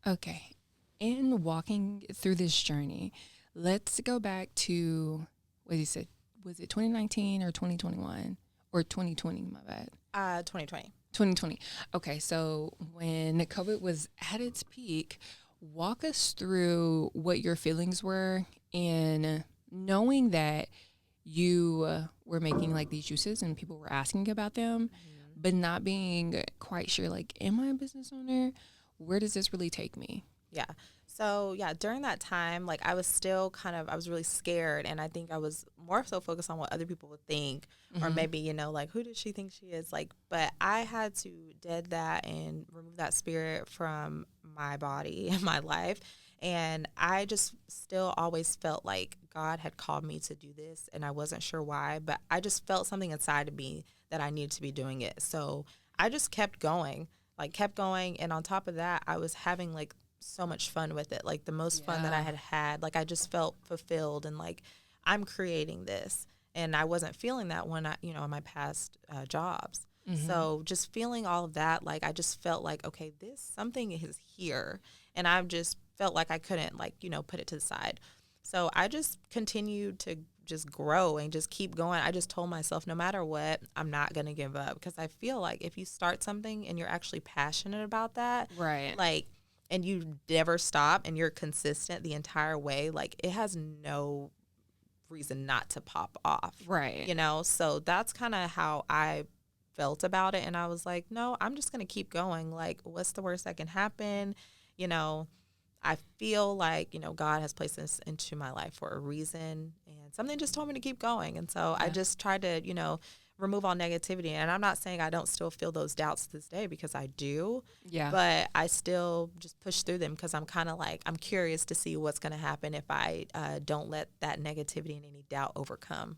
Okay. In walking through this journey, let's go back to what you said. Was it 2019 or 2021 or 2020? My bad. 2020. 2020. Okay. So when COVID was at its peak, walk us through what your feelings were and knowing that you were making like these juices and people were asking about them, but not being quite sure, like, am I a business owner? Where does this really take me? Yeah. So, yeah, during that time, like I was still I was really scared. And I think I was more so focused on what other people would think, or Mm-hmm. maybe, like, who does she think she is? Like, but I had to dead that and remove that spirit from my body and my life. And I just still always felt like God had called me to do this. And I wasn't sure why, but I just felt something inside of me that I needed to be doing it. So I just kept going, like, kept going. And on top of that, I was having like so much fun with it, like the most fun that I Yeah. had. Like I just felt fulfilled and like I'm creating this, and I wasn't feeling that when I, in my past jobs. Mm-hmm. So just feeling all of that, like I just felt like, okay, this something is here, and I've just felt like I couldn't, like, put it to the side. So I just continued to just grow and just keep going. I just told myself, no matter what, I'm not going to give up, because I feel like if you start something and you're actually passionate about that, Right. like, and you never stop and you're consistent the entire way, like it has no reason not to pop off, Right. So that's kind of how I felt about it. And I was like, no, I'm just going to keep going. Like, what's the worst that can happen? You know, I feel like, God has placed this into my life for a reason, and something just told me to keep going. And so I Yeah. just tried to, remove all negativity. And I'm not saying I don't still feel those doubts to this day, because I do, Yeah. but I still just push through them, because I'm kind of like, I'm curious to see what's going to happen if I don't let that negativity and any doubt overcome.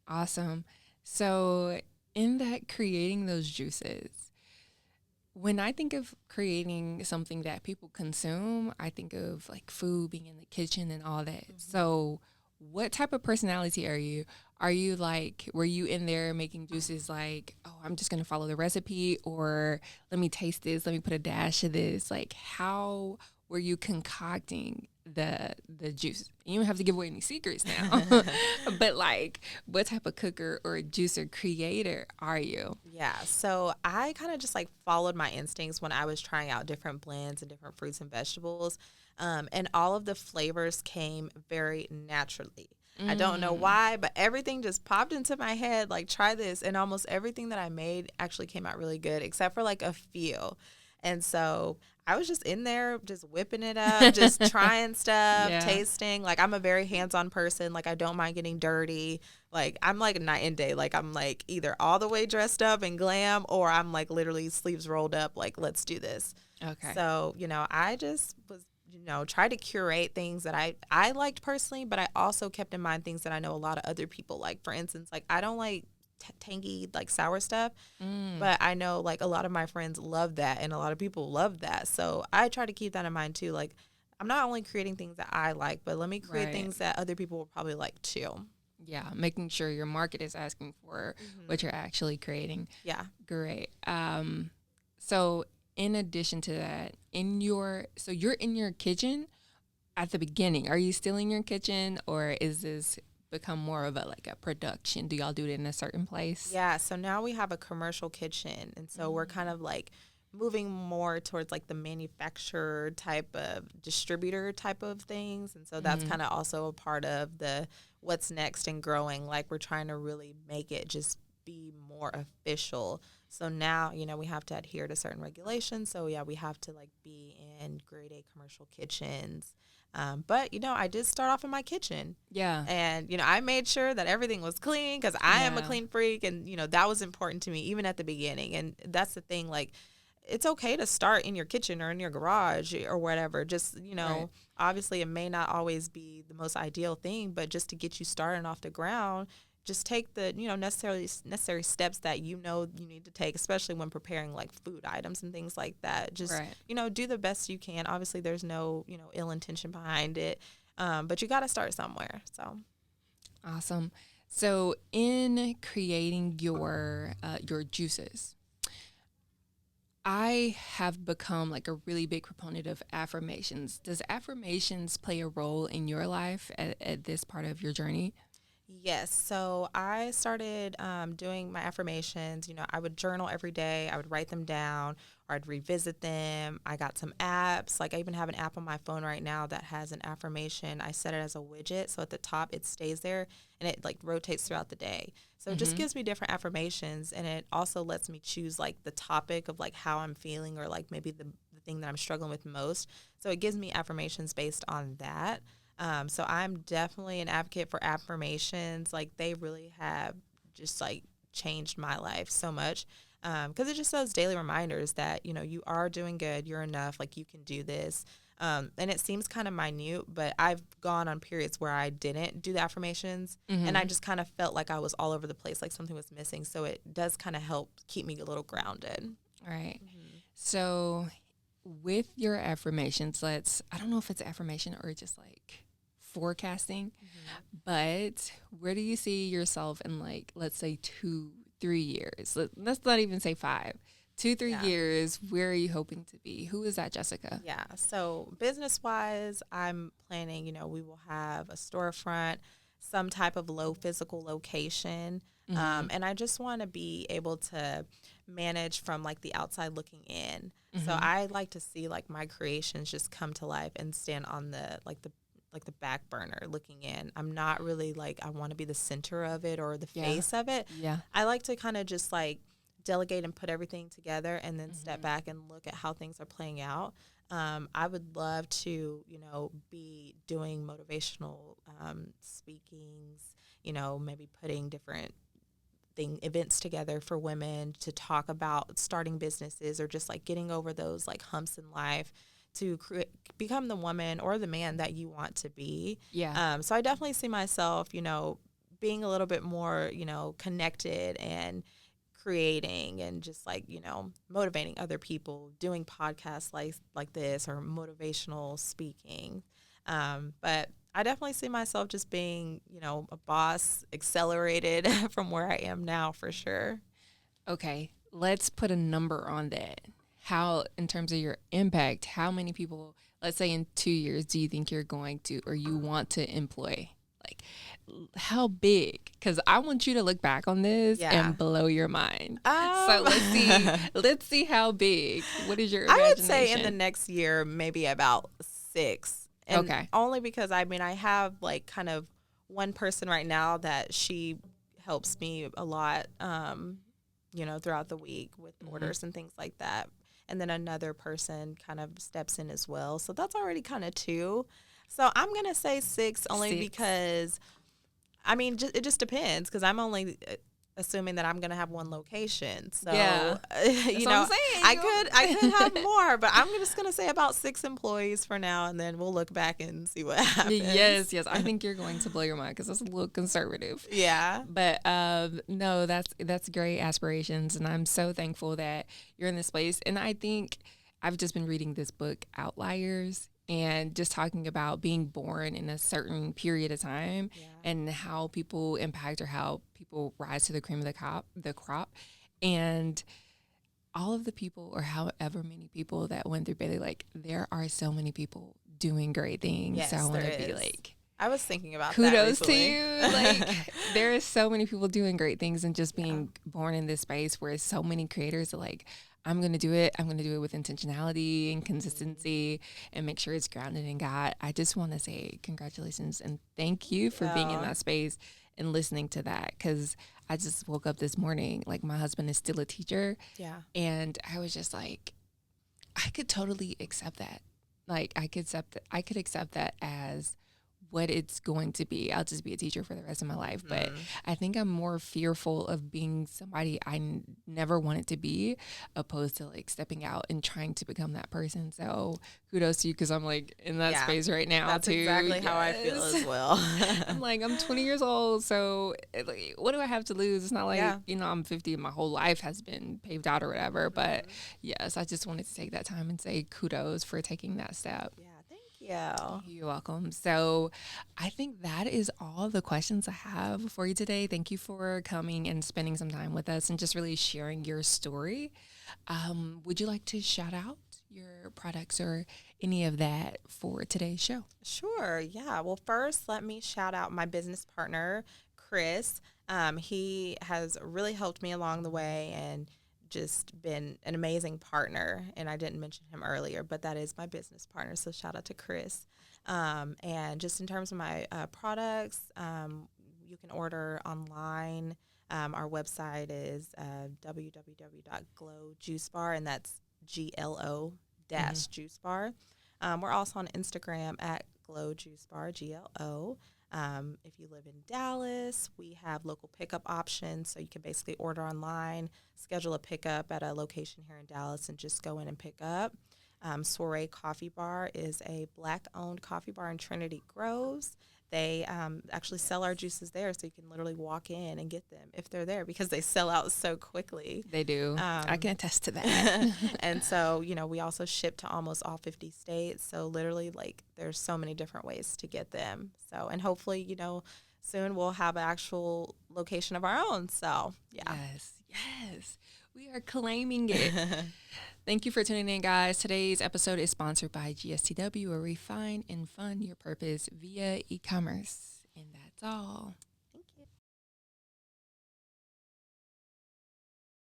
Awesome. So, in that creating those juices, when I think of creating something that people consume, I think of like food being in the kitchen and all that. Mm-hmm. So, what type of personality are you? Are you like, were you in there making juices like, oh, I'm just going to follow the recipe, or let me taste this, let me put a dash of this? Like, how were you concocting the juice? You don't have to give away any secrets now, but like, what type of cooker or juicer creator are you? Yeah, so I kind of just like followed my instincts when I was trying out different blends and different fruits and vegetables. And all of the flavors came very naturally. I don't know Mm. why, but everything just popped into my head, like, try this. And almost everything that I made actually came out really good, except for like a few. And so I was just in there, just whipping it up, just trying stuff, Yeah. tasting. Like, I'm a very hands on person. Like, I don't mind getting dirty. Like, I'm like night and day. Like, I'm like either all the way dressed up and glam, or I'm like literally sleeves rolled up, like, let's do this. Okay. So, I just was, try to curate things that I liked personally, but I also kept in mind things that I know a lot of other people like. For instance, like, I don't like tangy, like, sour stuff, Mm. but I know like a lot of my friends love that, and a lot of people love that. So I try to keep that in mind too. Like, I'm not only creating things that I like, but let me create Right. things that other people will probably like too. Yeah. Making sure your market is asking for what Hmm. you're actually creating. Yeah. Great. So in addition to that, so you're in your kitchen at the beginning. Are you still in your kitchen, or is this become more of a like a production? Do y'all do it in a certain place? Yeah, so now we have a commercial kitchen, and so we're kind of like moving more towards like the manufacturer type of distributor type of things. And so that's Mm-hmm. kind of also a part of the what's next and growing. Like, we're trying to really make it just be more official. So now, we have to adhere to certain regulations. So yeah, we have to like be in grade A commercial kitchens. But I did start off in my kitchen, Yeah. and, I made sure that everything was clean, because I am a Yeah. clean freak. And, that was important to me even at the beginning. And that's the thing. Like, it's okay to start in your kitchen or in your garage or whatever. Just, Right. obviously it may not always be the most ideal thing, but just to get you started off the ground, just take the, necessary steps that you need to take, especially when preparing like food items and things like that. Just, Right. do the best you can. Obviously there's no, ill intention behind it. But you got to start somewhere. So. Awesome. So in creating your juices, I have become like a really big proponent of affirmations. Does affirmations play a role in your life at this part of your journey? Yes. So I started doing my affirmations. I would journal every day. I would write them down or I'd revisit them. I got some apps. Like I even have an app on my phone right now that has an affirmation. I set it as a widget. So at the top, it stays there and it like rotates throughout the day. So it just gives me different affirmations. And it also lets me choose like the topic of like how I'm feeling or like maybe the thing that I'm struggling with most. So it gives me affirmations based on that. So I'm definitely an advocate for affirmations. Like they really have just like changed my life so much because it just those daily reminders that, you are doing good, you're enough, like you can do this. And it seems kind of minute, but I've gone on periods where I didn't do the affirmations and I just kind of felt like I was all over the place, like something was missing. So it does kind of help keep me a little grounded. All right. So with your affirmations, I don't know if it's affirmation or just like forecasting, but where do you see yourself in like, let's say 2-3 years? Let's not even say 5. 2-3 years, where are you hoping to be? Who is that, Jessica? Yeah. So business wise, I'm planning, we will have a storefront, some type of low physical location. And I just want to be able to manage from like the outside looking in. So I like to see like my creations just come to life and stand on the back burner looking in. I'm not really like I want to be the center of it or the face of it. Yeah. I like to kind of just like delegate and put everything together and then step back and look at how things are playing out. I would love to, be doing motivational speakings, maybe putting different events together for women to talk about starting businesses or just like getting over those like humps in life to become the woman or the man that you want to be. Yeah. So I definitely see myself, being a little bit more, connected and creating and just like, motivating other people, doing podcasts like this or motivational speaking. But I definitely see myself just being, a boss, accelerated from where I am now for sure. Okay. Let's put a number on that. How, in terms of your impact, how many people, let's say in 2 years, do you think you're going to or you want to employ? Like, how big? Because I want you to look back on this and blow your mind. So let's see how big. What is your imagination? I would say in the next year, maybe about 6. And okay. Only because I have like kind of one person right now that she helps me a lot, throughout the week with orders and things like that. And then another person kind of steps in as well. So that's already kind of 2. So I'm going to say 6 only because, it just depends because I'm only assuming that I'm going to have one location. So, I could have more, but I'm just going to say about 6 employees for now, and then we'll look back and see what happens. Yes. I think you're going to blow your mind because that's a little conservative. Yeah. But no, that's great aspirations, and I'm so thankful that you're in this place. And I think I've just been reading this book, Outliers, and just talking about being born in a certain period of time and how people impact or how people rise to the cream of the crop. And all of the people or however many people that went through Bailey, like there are so many people doing great things. Yes, so I want to there be is. like, I was thinking about kudos that to you. Like there are so many people doing great things and just being born in this space where so many creators are like, I'm going to do it. I'm going to do it with intentionality and consistency and make sure it's grounded in God. I just want to say congratulations and thank you for being in that space and listening to that. Cause I just woke up this morning, like my husband is still a teacher. Yeah. And I was just like, I could totally accept that. Like I could accept that as what it's going to be. I'll just be a teacher for the rest of my life. But I think I'm more fearful of being somebody I never wanted to be opposed to like stepping out and trying to become that person. So kudos to you because I'm like in that space right now. That's too. exactly how I feel as well. I'm like, I'm 20 years old. So like, what do I have to lose? It's not like, I'm 50 and my whole life has been paved out or whatever. But yes, I just wanted to take that time and say kudos for taking that step. Yeah. Thank you. You're welcome. So I think that is all the questions I have for you today. Thank you for coming and spending some time with us and just really sharing your story. Would you like to shout out your products or any of that for today's show? Sure. Yeah. Well, first, let me shout out my business partner, Chris. He has really helped me along the way and just been an amazing partner. And I didn't mention him earlier, but that is my business partner. So shout out to Chris. And just in terms of my products, you can order online. Our website is www.glowjuicebar, and that's GLO dash juice bar. We're also on Instagram at Glow Juice Bar, GLO. If you live in Dallas, we have local pickup options. So you can basically order online, schedule a pickup at a location here in Dallas, and just go in and pick up. Soiree Coffee Bar is a Black-owned coffee bar in Trinity Groves. They actually sell our juices there, so you can literally walk in and get them if they're there because they sell out so quickly. They do. I can attest to that. And so, we also ship to almost all 50 states. So literally, there's so many different ways to get them. So, and hopefully, soon we'll have an actual location of our own. So, yeah. Yes. We are claiming it. Thank you for tuning in, guys. Today's episode is sponsored by GSTW, where we find and fund your purpose via e-commerce. And that's all.